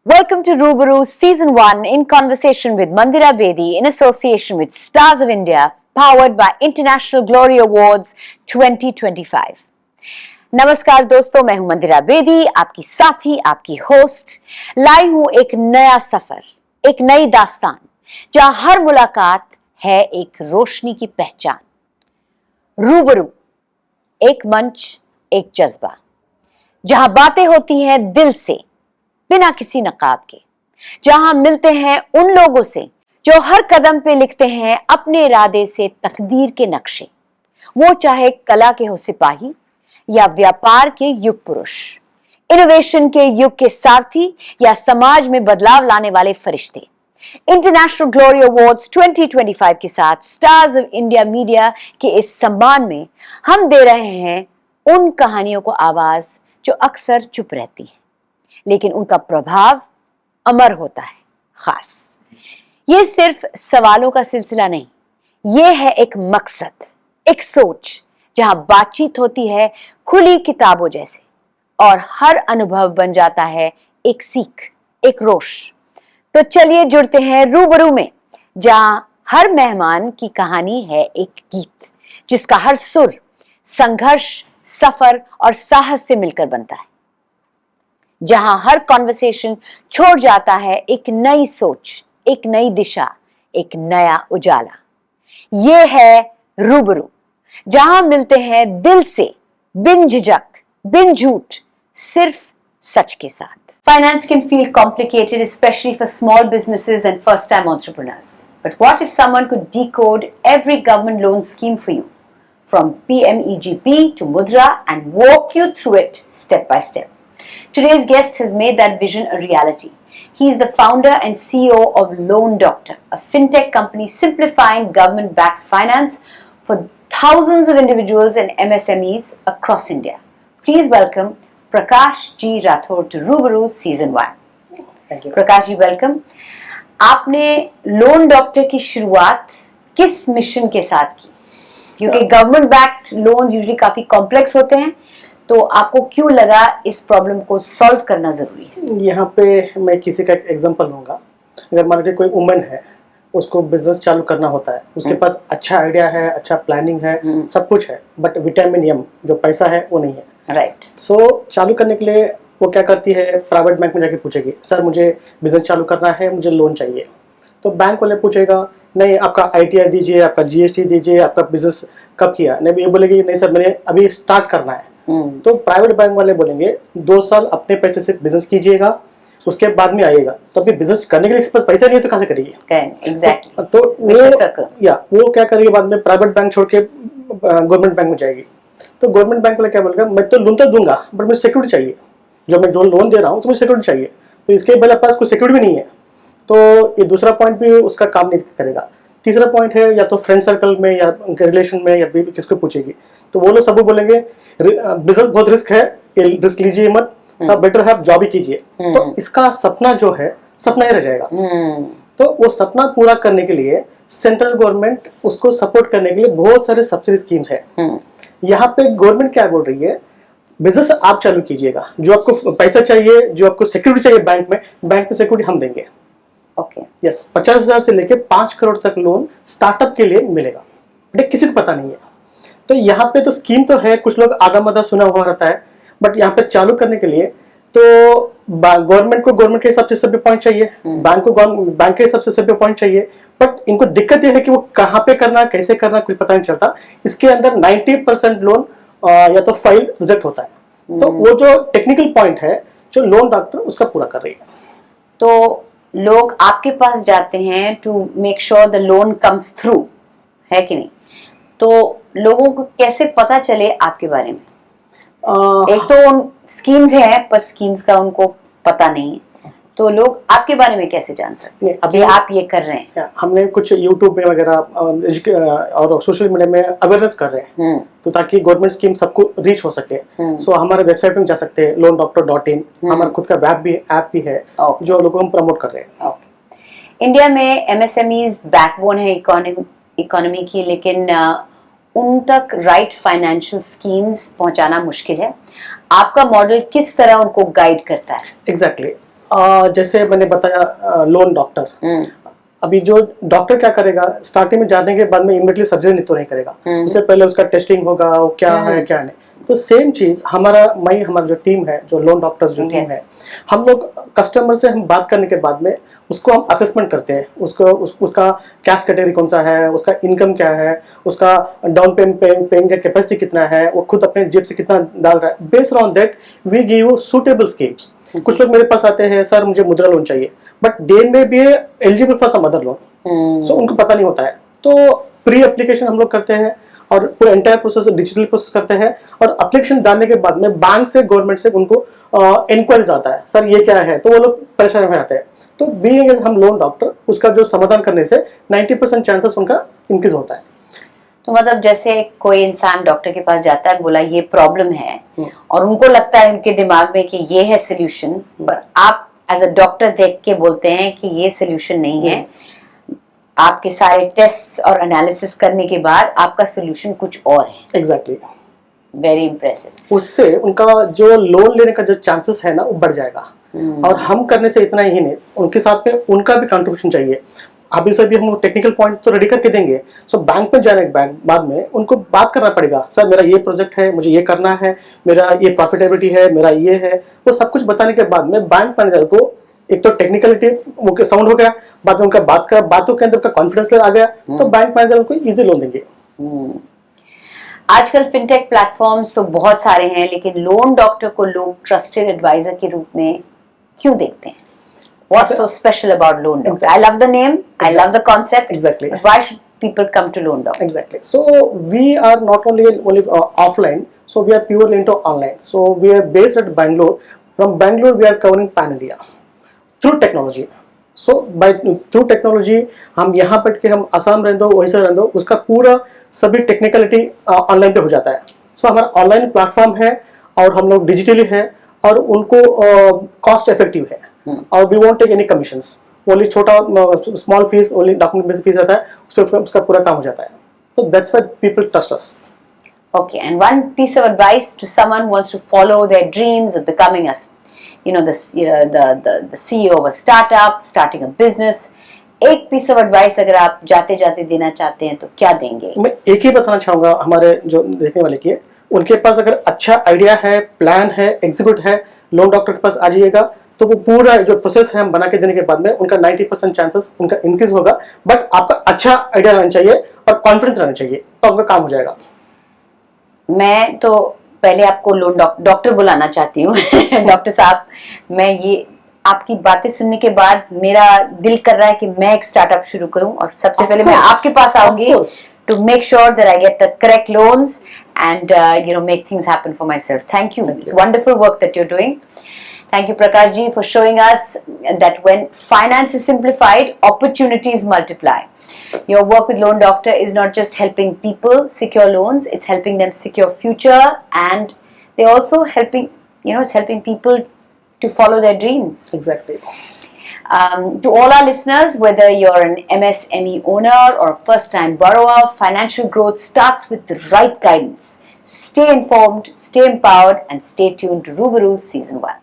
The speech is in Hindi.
Welcome to Rubaru Season 1 in conversation with Mandira Bedi in association with Stars of India, powered by International Glory Awards 2025. नमस्कार दोस्तों, मैं हूं मंदिरा बेदी, आपकी साथी, आपकी होस्ट। लाई हूं एक नया सफर, एक नई दास्तान, जहां हर मुलाकात है एक रोशनी की पहचान। रूबरू, एक मंच, एक जज्बा, जहां बातें होती हैं दिल से, बिना किसी नकाब के, जहां मिलते हैं उन लोगों से जो हर कदम पे लिखते हैं अपने इरादे से तकदीर के नक्शे, वो चाहे कला के हो सिपाही या व्यापार के युग पुरुष, इनोवेशन के युग के सारथी या समाज में बदलाव लाने वाले फरिश्ते। इंटरनेशनल ग्लोरी अवार्ड्स 2025 के साथ स्टार्स ऑफ इंडिया मीडिया के इस सम्मान में हम दे रहे हैं उन कहानियों को आवाज जो अक्सर चुप रहती हैं, लेकिन उनका प्रभाव अमर होता है, खास। ये सिर्फ सवालों का सिलसिला नहीं, ये है एक मकसद, एक सोच, जहां बातचीत होती है खुली किताबों जैसे और हर अनुभव बन जाता है एक सीख, एक रोश। तो चलिए जुड़ते हैं रूबरू में, जहां हर मेहमान की कहानी है एक गीत, जिसका हर सुर संघर्ष, सफर और साहस से मिलकर बनता है, जहां हर कॉन्वर्सेशन छोड़ जाता है एक नई सोच, एक नई दिशा, एक नया उजाला। ये है रूबरू, जहां मिलते हैं दिल से, बिन झिझक, बिन झूठ, सिर्फ सच के साथ। Finance can feel complicated, especially for small businesses and first-time entrepreneurs. But what if someone could decode every government loan scheme for you, from PMEGP to Mudra, and walk you through it step by step? Today's guest has made that vision a reality. He is the founder and CEO of Loan Doctor, a fintech company simplifying government-backed finance for thousands of individuals and MSMEs across India. Please welcome Prakash G. Rathod to Rubaru Season 1. Thank you. Prakash ji, welcome. आपने लोन डॉक्टर की शुरुआत किस मिशन के साथ की? क्योंकि गवर्नमेंट बैक्ड लोन्स यूजुअली काफी कॉम्प्लेक्स होते हैं, तो आपको क्यों लगा इस प्रॉब्लम को सॉल्व करना जरूरी है? यहाँ पे मैं किसी का एक एग्जांपल लूँगा। अगर मान लीजिए कोई वुमन है, उसको बिजनेस चालू करना होता है, उसके पास अच्छा आइडिया है, अच्छा प्लानिंग है, सब कुछ है, बट विटामिन एम जो पैसा है वो नहीं है। राइट। सो चालू करने के लिए वो क्या करती है, प्राइवेट बैंक में जाके पूछेगी, सर मुझे बिजनेस चालू करना है, मुझे लोन चाहिए। तो बैंक वाले पूछेगा, नहीं आपका ITR दीजिए, आपका GST दीजिए, आपका बिजनेस कब किया। नहीं, ये बोलेगी नहीं सर मैंने अभी स्टार्ट करना है। तो प्राइवेट बैंक वाले बोलेंगे 2 साल अपने पैसे से बिजनेस कीजिएगा, उसके बाद में आइएगा। तो अभी बिजनेस करने के लिए पास पैसा नहीं है तो कहाँ से करेगी? एग्जैक्टली। तो वो क्या करेगी, बाद में प्राइवेट बैंक छोड़ के गवर्नमेंट बैंक में जाएगी। तो गवर्नमेंट बैंक वाले क्या बोलेगा, मैं तो लोन तो दूंगा बट मुझे सिक्योरिटी चाहिए, जो मैं जो लोन दे रहा हूँ मुझे सिक्योरिटी चाहिए। तो इसके मेरे पास कोई सिक्योरिटी भी नहीं है, तो ये दूसरा पॉइंट भी उसका काम नहीं करेगा। तीसरा पॉइंट है, या तो फ्रेंड सर्कल में या उनके रिलेशन में या किसको पूछेगी, तो वो लोग सब बोलेंगे बिजनेस बहुत रिस्क है, ये रिस्क लीजिए मत, तो बेटर है आप जॉब ही कीजिए। तो इसका सपना जो है सपना ही रह जाएगा। तो वो सपना पूरा करने के लिए सेंट्रल गवर्नमेंट उसको सपोर्ट करने के लिए बहुत सारे सब्सिडी स्कीम्स है। यहाँ पे गवर्नमेंट क्या बोल रही है, बिजनेस आप चालू कीजिएगा, जो आपको पैसा चाहिए, जो आपको सिक्योरिटी चाहिए बैंक में सिक्योरिटी हम देंगे। ओके, यस, 50,000 से लेके 5 करोड़ तक लोन स्टार्टअप के लिए मिलेगा, बट किसी को पता नहीं है। तो यहाँ पे तो स्कीम तो है, कुछ लोग आधा मधा सुना हुआ रहता है, बट यहाँ पे चालू करने के लिए तो गवर्नमेंट को गवर्नमेंट के हिसाब से सभी पॉइंट चाहिए, बैंक को बैंक के हिसाब से सभी पॉइंट चाहिए, बट इनको दिक्कत यह है कि वो कहाँ पे करना, कैसे करना, कुछ पता नहीं चलता। इसके अंदर 90% लोन या तो फाइल रिजेक्ट होता है। तो वो जो टेक्निकल पॉइंट है जो लोन डॉक्टर उसका पूरा कर रही है। तो लोग आपके पास जाते हैं to make sure the loan comes through, है कि नहीं? तो लोगों को कैसे पता चले आपके बारे में? एक तो उन स्कीम्स हैं, पर स्कीम्स का उनको पता नहीं है, तो लोग आपके बारे में कैसे जान सकते हैं कि आप ये कर रहे हैं? हमने कुछ यूट्यूब में वगैरह और सोशल मीडिया में अवेयरनेस कर रहे हैं, तो ताकि गवर्नमेंट स्कीम सबको रीच हो सके। सो हमारे वेबसाइट में जा सकते हैं, loandoctor.in। हमारा खुद का ऐप भी है जो लोगों को हम प्रमोट कर रहे हैं। इंडिया में MSMEs बैकबोन है इकोनॉमी की, लेकिन उन तक राइट फाइनेंशियल स्कीम्स पहुंचाना मुश्किल है। आपका मॉडल किस तरह उनको गाइड करता है? एग्जैक्टली। जैसे मैंने बताया लोन डॉक्टर, अभी जो डॉक्टर क्या करेगा, स्टार्टिंग में जाने के बाद में इमीडिएटली सर्जरी तो नहीं करेगा, उससे पहले उसका टेस्टिंग होगा, वो क्या है क्या नहीं। तो सेम चीज हमारा जो टीम है, जो लोन डॉक्टर्स जो टीम है, हम लोग कस्टमर से हम बात करने के बाद में उसको हम असेसमेंट करते हैं, उसका कैश कैटेगरी कौन सा है, उसका इनकम क्या है, उसका डाउन पेइंग का कैपेसिटी कितना है, वो खुद अपने जेब से कितना डाल रहा है। Based on that we give you suitable schemes. कुछ लोग मेरे पास आते हैं, सर मुझे मुद्रा लोन चाहिए, but they may be eligible for some other loan, so उनको पता नहीं होता है। तो प्री एप्लीकेशन हम लोग करते हैं और पूरा एंटायर प्रोसेस डिजिटल प्रोसेस करते हैं, और एप्लीकेशन डालने के बाद में बैंक से, गवर्नमेंट से उनको इंक्वायरीज आता है, सर ये क्या है, तो वो लोग परेशान हो जाते हैं। तो बीइंग हम लोन डॉक्टर, उसका जो समाधान करने से 90% चांसेस उनका इंक्रीज होता है। तो मतलब जैसे कोई इंसान डॉक्टर के पास जाता है, बोला ये प्रॉब्लम है, और उनको लगता है उनके दिमाग में कि ये है सोल्यूशन, पर आप एज अ डॉक्टर देख के बोलते हैं कि ये सोल्यूशन नहीं है, आपके सारे टेस्ट और एनालिसिस करने के बाद आपका सोल्यूशन कुछ और है। Exactly, very impressive. उससे उनका जो लोन लेने का जो चांसेस है ना, वो बढ़ जाएगा। और हम करने से इतना ही नहीं, उनके साथ में उनका भी कंट्रीब्यूशन चाहिए। अभी से भी हम टेक्निकल पॉइंट तो रेडी करके देंगे, सो बैंक में जाने के बाद में उनको बात करना पड़ेगा, सर मेरा ये प्रोजेक्ट है, मुझे ये करना है, मेरा ये प्रॉफिटेबिलिटी है, मेरा ये है, वो सब कुछ बताने के बाद में बैंक मैनेजर को एक तो टेक्निकलिटी वो साउंड हो गया, बाद में उनका बातों के अंदर का कॉन्फिडेंस आ गया, तो बैंक मैनेजर उनको इजी लोन देंगे। आजकल फिनटेक प्लेटफॉर्म्स तो बहुत सारे हैं, लेकिन लोन डॉक्टर को लोग ट्रस्टेड एडवाइजर के रूप में क्यों देखते हैं? What's so special about loan doctor? I love the name, I love the concept. Exactly. Why should people come to loan doctor? Exactly. So we are not only offline, so we are purely into online. So we are based at Bangalore. From Bangalore, we are covering pan India through technology. So through technology, हम यहाँ बैठ के हम आसाम रहने दो, वैसे रहने दो, उसका पूरा सभी टेक्निकलिटी ऑनलाइन पे हो जाता है। सो हमारा ऑनलाइन प्लेटफॉर्म है, और हम लोग डिजिटली है, और उनको कॉस्ट इफेक्टिव है, और we won't take any commissions. Only छोटा small fees, only document basis fees रहता है, उसका पूरा काम हो जाता है। तो that's why people trust us. Okay, and one piece of advice to someone who wants to follow their dreams of becoming the CEO of a startup, starting a business. एक piece of advice अगर आप जाते जाते देना चाहते हैं तो क्या देंगे? मैं एक ही बताना चाहूँगा हमारे जो देखने वाले की, उनके पास अगर अच्छा आइडिया है, प्लान है, एग्जीक्यूट है, लोन डॉक्टर के पास आ जाइएगा, तो वो पूरा जो प्रोसेस है हम बना के देने के बाद में उनका 90% चांसेस उनका इंक्रीज होगा। बट आपका अच्छा आइडिया रहना चाहिए और कॉन्फिडेंस रहना चाहिए, तो आपका काम हो जाएगा। मैं तो पहले आपको लोन डॉक्टर बुलाना चाहती हूँ। डॉक्टर साहब, मैं ये आपकी बातें सुनने के बाद मेरा दिल कर रहा है कि मैं एक स्टार्टअप शुरू करूं, और सबसे पहले मैं आपके पास आऊंगी to make sure that I get the correct loans and make things happen for myself. Thank you. It's wonderful work that you're doing. Thank you, Prakash ji, for showing us that when finance is simplified, opportunities multiply. Your work with Loan Doctor is not just helping people secure loans; it's helping them secure future, and they're also helping, it's helping people to follow their dreams. Exactly. To all our listeners, whether you're an MSME owner or a first-time borrower, financial growth starts with the right guidance. Stay informed, stay empowered, and stay tuned to Rubaroo Season 1.